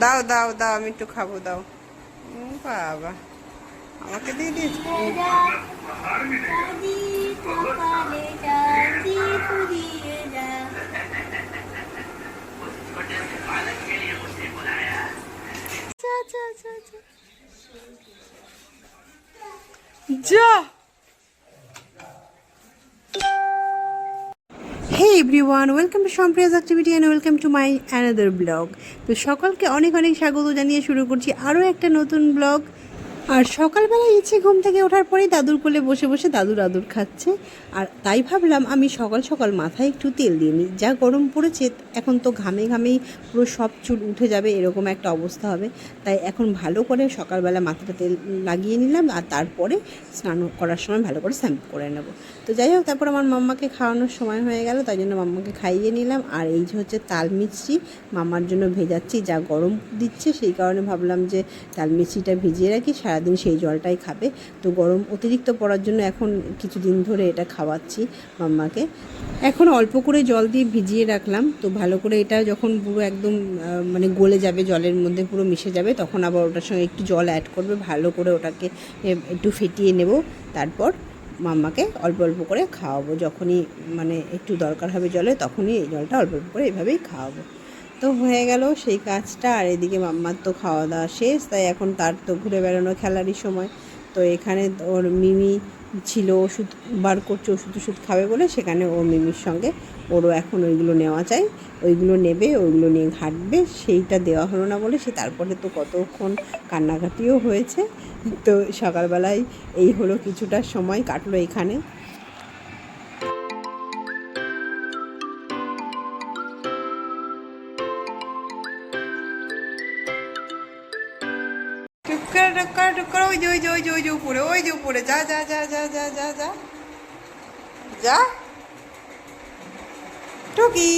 দাও দাও দাও, আমি একটু খাবো, দাও। বাবা, আমাকে দিয়ে দিয়েছি। যা। Hey everyone, welcome to Sampriya's activity and welcome to my another blog. তো সকলকে অনেক অনেক স্বাগত জানিয়ে শুরু করছি আরও একটা নতুন ব্লগ। আর সকালবেলা ইচ্ছে ঘুম থেকে ওঠার পরেই দাদুর কোলে বসে বসে দাদুর আদর খাচ্ছে। আর তাই ভাবলাম আমি সকাল সকাল মাথায় একটু তেল দিয়ে নিই, যা গরম পড়েছে এখন তো ঘামে ঘামেই পুরো সব চুল উঠে যাবে, এরকম একটা অবস্থা হবে। তাই এখন ভালো করে সকালবেলা মাথাটা তেল লাগিয়ে নিলাম, আর তারপরে স্নান করার সময় ভালো করে শ্যাম্পু করে নেব। তো যাই হোক, তারপর আমার মাম্মাকে খাওয়ানোর সময় হয়ে গেল, তাই জন্য মাম্মাকে খাইয়ে নিলাম। আর এই যে হচ্ছে তাল মিষ্টি মাম্মার জন্য ভেজাচ্ছি, যা গরম দিচ্ছে সেই কারণে ভাবলাম যে তাল মিষ্টিটা ভিজিয়ে রাখি, সারাদিন সেই জলটাই খাবে। তো গরম অতিরিক্ত পড়ার জন্য এখন কিছুদিন ধরে এটা খাওয়াচ্ছি মাম্মাকে। এখন অল্প করে জল দিয়ে ভিজিয়ে রাখলাম, তো ভালো করে এটা যখন পুরো একদম মানে গলে যাবে, জলের মধ্যে পুরো মিশে যাবে, তখন আবার ওটার সঙ্গে একটু জল অ্যাড করবে, ভালো করে ওটাকে একটু ফেটিয়ে নেব। তারপর মাম্মাকে অল্প অল্প করে খাওয়াবো, যখনই মানে একটু দরকার হবে জলে, তখনই এই জলটা অল্প অল্প করে এভাবেই খাওয়াবো। তো হয়ে গেল সেই কাজটা। আর এদিকে মাম্মার তো খাওয়া দাওয়া শেষ, তাই এখন তার তো ঘুরে বেড়ানো খেলারই সময়। তো এখানে ওর মিমি ছিল, ওষুধ বার করছে, ওষুধ খাবে বলে, সেখানে ও মিমির সঙ্গে ওরও এখন ওইগুলো নেওয়া চাই, ওইগুলো নেবে, ওইগুলো নিয়ে ঘাঁটবে। সেইটা দেওয়া হলো না বলে সে তারপরে তো কতক্ষণ কান্নাকাটিও হয়েছে। তো সকালবেলায় এই হলো, কিছুটা সময় কাটলো এখানে। ওই যে ওই যে ওই যে ওই যে উপরে, ওই যে উপরে, যা যা যা যা যা যা যা যা। টুকি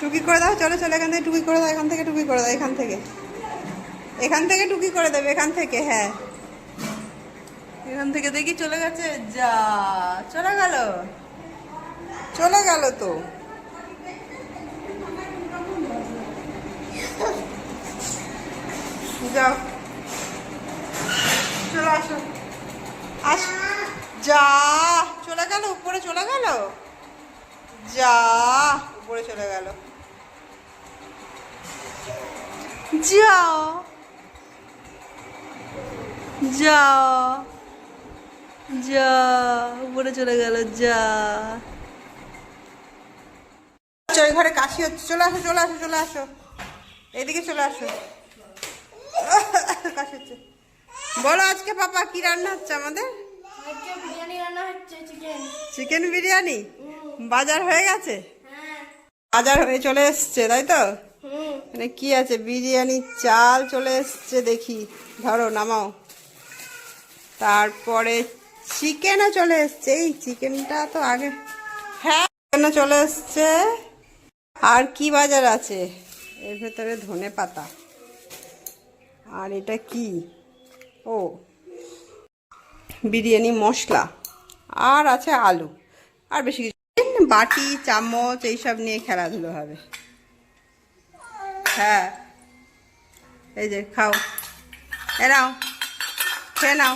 টুকি করে দাও, চলো চলো, এখান থেকে টুকি করে দাও, এখান থেকে টুকি করে দাও, এখান থেকে টুকি করে দেবে, এখান থেকে। হ্যাঁ, এখান থেকে দেখি চলে গেছে, যা চলে গেল, চলে গেল তো। যাও, চলে আসো, আস, যা চলে গেল, উপরে চলে গেল, যা উপরে চলে গেল, যা যা যা উপরে চলে গেল, যা। ওই ঘরে কাশি হচ্ছে, চলে আসো চলে আসো চলে আসো, এদিকে চলে আসো। কাশি হচ্ছে, বলো আজকে পাপা কি রান্না হচ্ছে আমাদের? চিকেন বিরিয়ানি। বাজার হয়ে গেছে? বাজার হয়ে চলে এসছে, তাই তো? মানে কি আছে, বিরিয়ানির চাল চলে এসছে, দেখি ধরো নামাও। তারপরে চিকেনও চলে এসছে, এই চিকেনটা তো আগে, হ্যাঁ চিকেনও চলে এসছে। আর কি বাজার আছে? এর ভেতরে ধনে পাতা, আর এটা কি, ও বিরিয়ানি মশলা, আর আছে আলু, আর বেশি কিছু। বাটি চামচ এইসব নিয়ে খেলাধুলো হবে। হ্যাঁ, এই যে খাও, এ নাও, খেয়ে নাও,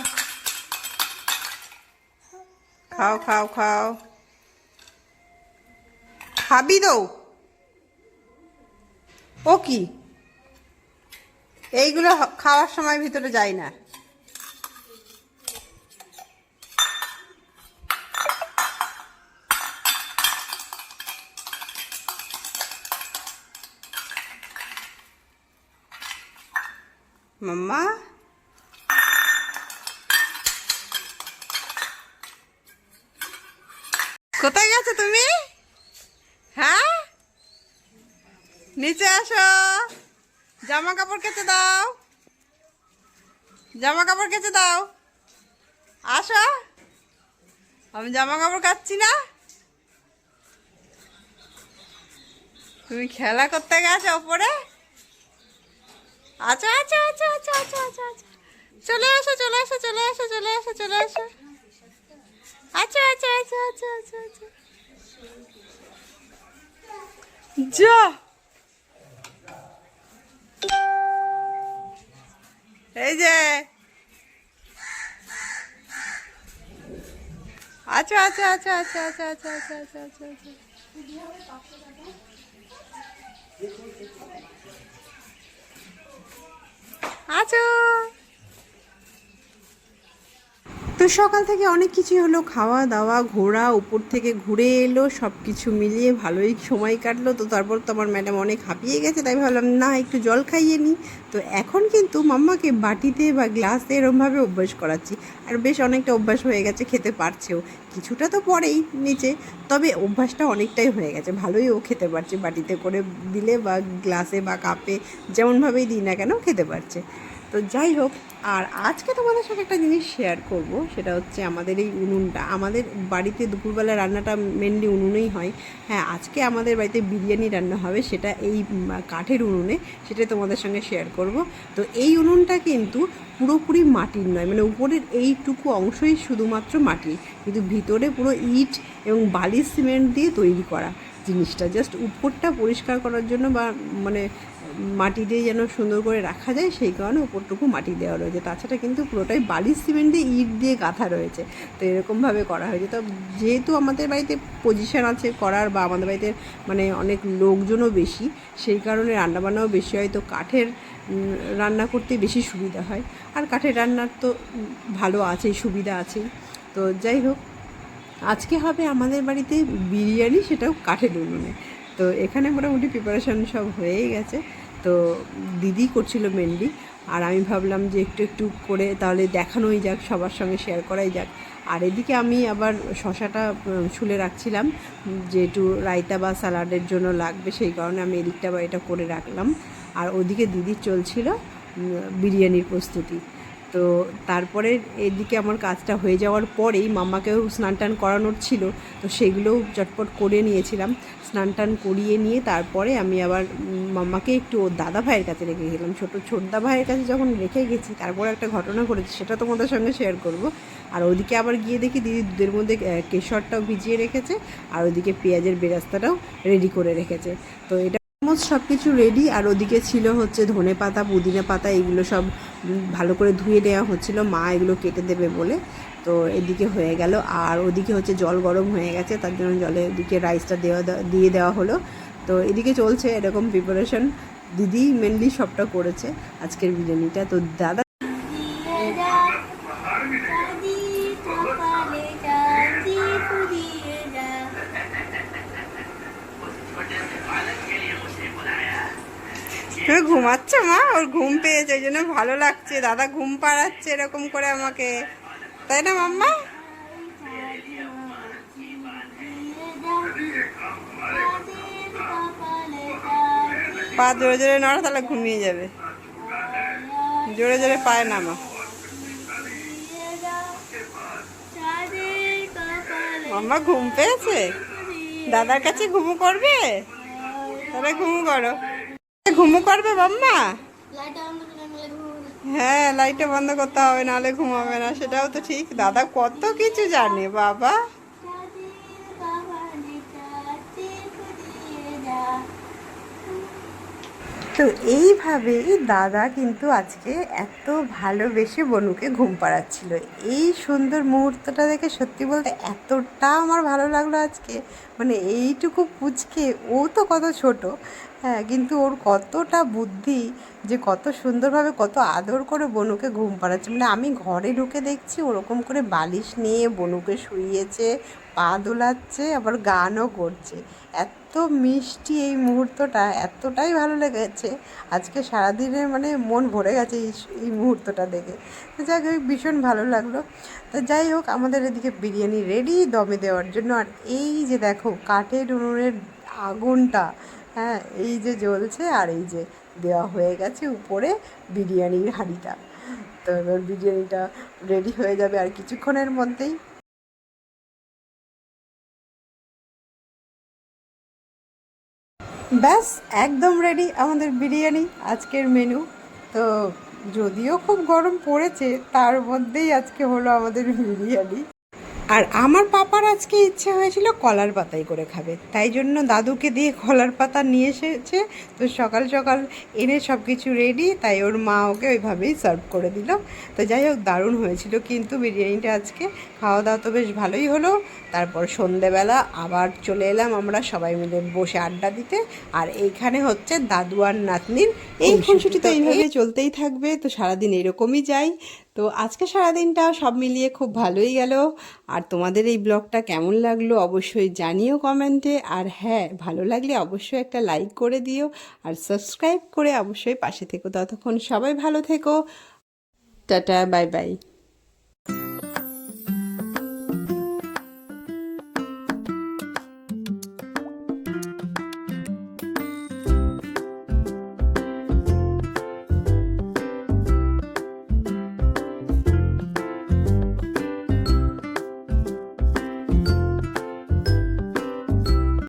খাও খাও খাও, খাবি তো? ও কি, এইগুলো খাওয়ার সময় ভিতরে যায় না। মাম্মা, কোথায় গেছো তুমি? হ্যাঁ, নিচে আসো, জামা কাপড় কেচে দাও, জামা কাপড় কেচে দাও, আসো। আমি জামা কাপড় কাচ্ছি না, তুমি খেলা করতে গেছো ওপরে। আচ্ছা আচ্ছা আচ্ছা আচ্ছা আচ্ছা আচ্ছা আচ্ছা, চলে আসো চলে আসো চলে আসো চলে আসো চলে আসো, আচ্ছা আচ্ছা আচ্ছা আচ্ছা আচ্ছা আচ্ছা, যা এই যে আচ্ছা আচ্ছা আচ্ছা আচ্ছা আচ্ছা আচ্ছা আচ্ছা আচ্ছা আচ্ছা আচ্ছা আচ্ছা। তো সকাল থেকে অনেক কিছুই হলো, খাওয়া দাওয়া, ঘোরা, উপর থেকে ঘুরে এলো, সব কিছু মিলিয়ে ভালোই সময় কাটলো। তো তারপর তো আমার ম্যাডাম অনেক হাঁপিয়ে গেছে, তাই ভাবলাম না একটু জল খাইয়ে নিই। তো এখন কিন্তু মাম্মাকে বাটিতে বা গ্লাসে এরমভাবে অভ্যাস করাচ্ছি, আর বেশ অনেকটা অভ্যাস হয়ে গেছে, খেতে পারছেও। কিছুটা তো পরেই নিচে, তবে অভ্যাসটা অনেকটাই হয়ে গেছে, ভালোই ও খেতে পারছে, বাটিতে করে দিলে বা গ্লাসে বা কাপে যেমনভাবেই দিই না কেন খেতে পারছে। তো যাই হোক, আর আজকে তোমাদের সাথে একটা জিনিস শেয়ার করব, সেটা হচ্ছে আমাদের এই উনুনটা। আমাদের বাড়িতে দুপুরবেলা রান্নাটা মেনলি উনুনেই হয়। হ্যাঁ, আজকে আমাদের বাড়িতে বিরিয়ানি রান্না হবে, সেটা এই কাঠের উনুনে, সেটাই তোমাদের সঙ্গে শেয়ার করব। তো এই উনুনটা কিন্তু পুরোপুরি মাটির নয়, মানে উপরের এইটুকু অংশই শুধুমাত্র মাটির, কিন্তু ভিতরে পুরো ইট এবং বালি সিমেন্ট দিয়ে তৈরি করা জিনিসটা। জাস্ট উপরটা পরিষ্কার করার জন্য, বা মানে মাটি দিয়ে যেন সুন্দর করে রাখা যায়, সেই কারণে উপরটুকু মাটি দেওয়া রয়েছে। তাছাড়া কিন্তু পুরোটাই বালি সিমেন্ট দিয়ে ইট দিয়ে গাঁথা রয়েছে। তো এরকমভাবে করা হয়েছে। তো যেহেতু আমাদের বাড়িতে পজিশান আছে করার, বা আমাদের বাড়িতে মানে অনেক লোকজনও বেশি, সেই কারণে রান্নাবান্নাও বেশি হয়। তো কাঠের রান্না করতে বেশি সুবিধা হয়, আর কাঠের রান্নার তো ভালো আছেই, সুবিধা আছেই। তো যাই হোক, আজকে হবে আমাদের বাড়িতে বিরিয়ানি, সেটাও কাঠের উনুনে। তো এখানে মোটামুটি প্রিপারেশান সব হয়েই গেছে। তো দিদি করছিল মেনলি, আর আমি ভাবলাম যে একটু একটু করে তাহলে দেখানোই যাক, সবার সঙ্গে শেয়ার করাই যাক। আর এদিকে আমি আবার শশাটা ছুলে রাখছিলাম, যে একটু রায়তা বা স্যালাডের জন্য লাগবে, সেই কারণে আমি এদিকটা বা এটা করে রাখলাম। আর ওদিকে দিদি চলছিল বিরিয়ানির প্রস্তুতি। তো তারপরে এদিকে আমার কাজটা হয়ে যাওয়ার পরেই মাম্মাকেও স্নান টান করানোর ছিল, তো সেগুলোও চটপট করে নিয়েছিলাম। স্নান টান করিয়ে নিয়ে তারপরে আমি আবার মাম্মাকে একটু ওর দাদা ভাইয়ের কাছে রেখে গেলাম। ছোটদা ভাইয়ের কাছে যখন রেখে গেছি, তারপরে একটা ঘটনা ঘটেছে, সেটা তোমাদের সঙ্গে শেয়ার করব। আর ওদিকে আবার গিয়ে দেখি দিদি দুধের মধ্যে কেশরটাও ভিজিয়ে রেখেছে, আর ওদিকে পেঁয়াজের বেরাস্তাটাও রেডি করে রেখেছে। তো এটা অলমোস্ট সব কিছু রেডি। আর ওদিকে ছিল হচ্ছে ধনে পাতা, পুদিনা পাতা, এগুলো সব ভালো করে ধুয়ে নেওয়া হচ্ছিলো, মা এগুলো কেটে দেবে বলে। তো এদিকে হয়ে গেল। আর ওদিকে হচ্ছে জল গরম হয়ে গেছে, তার জন্য জলে ওদিকে রাইসটা দিয়ে দেওয়া হলো। তো এদিকে চলছে এরকম প্রিপারেশন। দিদি মেনলি সবটা করেছে আজকের বিরিয়ানিটা। তো দাদা তুমি ঘুমাচ্ছ মা? ওর ঘুম পেয়েছে, ওই জন্য ভালো লাগছে, দাদা ঘুম পাড়াচ্ছে এরকম করে আমাকে, তাই না মাম্মা? পা জোরে জোরে নড়া, তাহলে ঘুমিয়ে যাবে। জোরে জোরে পায় না মা। মাম্মা ঘুম পেয়েছে, দাদার কাছে ঘুমু করবে, তাহলে ঘুমু করো। ঘুমু করবে মাম্মা? হ্যাঁ, লাইটটা বন্ধ করতে হবে, নাহলে ঘুমাবে না। সেটাও তো ঠিক, দাদা কত কিছু জানে বাবা। তো এইভাবেই দাদা কিন্তু আজকে এত ভালোবেসে বনুকে ঘুম পাড়াচ্ছিল। এই সুন্দর মুহূর্তটা দেখে সত্যি বলতে এতটা আমার ভালো লাগলো আজকে। মানে এইটুকু পুচকে, ও তো কত ছোট, হ্যাঁ, কিন্তু ওর কতটা বুদ্ধি, যে কত সুন্দরভাবে কত আদর করে বনুকে ঘুম পাড়াচ্ছে। মানে আমি ঘরে ঢুকে দেখছি ওরকম করে বালিশ নিয়ে বনুকে শুইয়েছে, পা দোলাচ্ছে, আবার গানও করছে। এত মিষ্টি এই মুহূর্তটা, এতটাই ভালো লেগেছে আজকে সারাদিনের, মানে মন ভরে গেছে এই মুহূর্তটা দেখে। তো যাই হোক, ভীষণ ভালো লাগলো। তো যাই হোক, আমাদের এদিকে বিরিয়ানি রেডি দমে দেওয়ার জন্য। আর এই যে দেখো কাঠের উনুনের আগুনটা, হ্যাঁ, এই যে জ্বলছে, আর এই যে দেওয়া হয়ে গেছে উপরে বিরিয়ানির হাঁড়িটা। তো এবার বিরিয়ানিটা রেডি হয়ে যাবে আর কিছুক্ষণের মধ্যেই। ব্যাস একদম রেডি আমাদের বিরিয়ানি, আজকের মেনু। তো যদিও খুব গরম পড়েছে, তার মধ্যেই আজকে হলো আমাদের বিরিয়ানি। আর আমার পাপার আজকে ইচ্ছে হয়েছিল কলার পাতাই করে খাবে, তাই জন্য দাদুকে দিয়ে কলার পাতা নিয়ে এসেছে। তো সকাল সকাল এনে সব কিছু রেডি, তাই ওর মা ওকে ওইভাবেই সার্ভ করে দিল। তো যাই হোক, দারুণ হয়েছিল কিন্তু বিরিয়ানিটা আজকে। খাওয়া দাওয়া তো বেশ ভালোই হলো। তারপর সন্ধেবেলা আবার চলে এলাম আমরা সবাই মিলে বসে আড্ডা দিতে। আর এইখানে হচ্ছে দাদু আর নাতনির এই খুনসুটি তো এইভাবে চলতেই থাকবে। তো সারাদিন এরকমই যাই। তো আজকে সারাদিনটা সব মিলিয়ে খুব ভালোই গেল। আর তোমাদের এই ব্লগটা কেমন লাগলো অবশ্যই জানিও কমেন্টে। আর হ্যাঁ, ভালো লাগলে অবশ্যই একটা লাইক করে দিও আর সাবস্ক্রাইব করে অবশ্যই পাশে থেকো। ততক্ষণ সবাই ভালো থেকো। Tata, bye bye.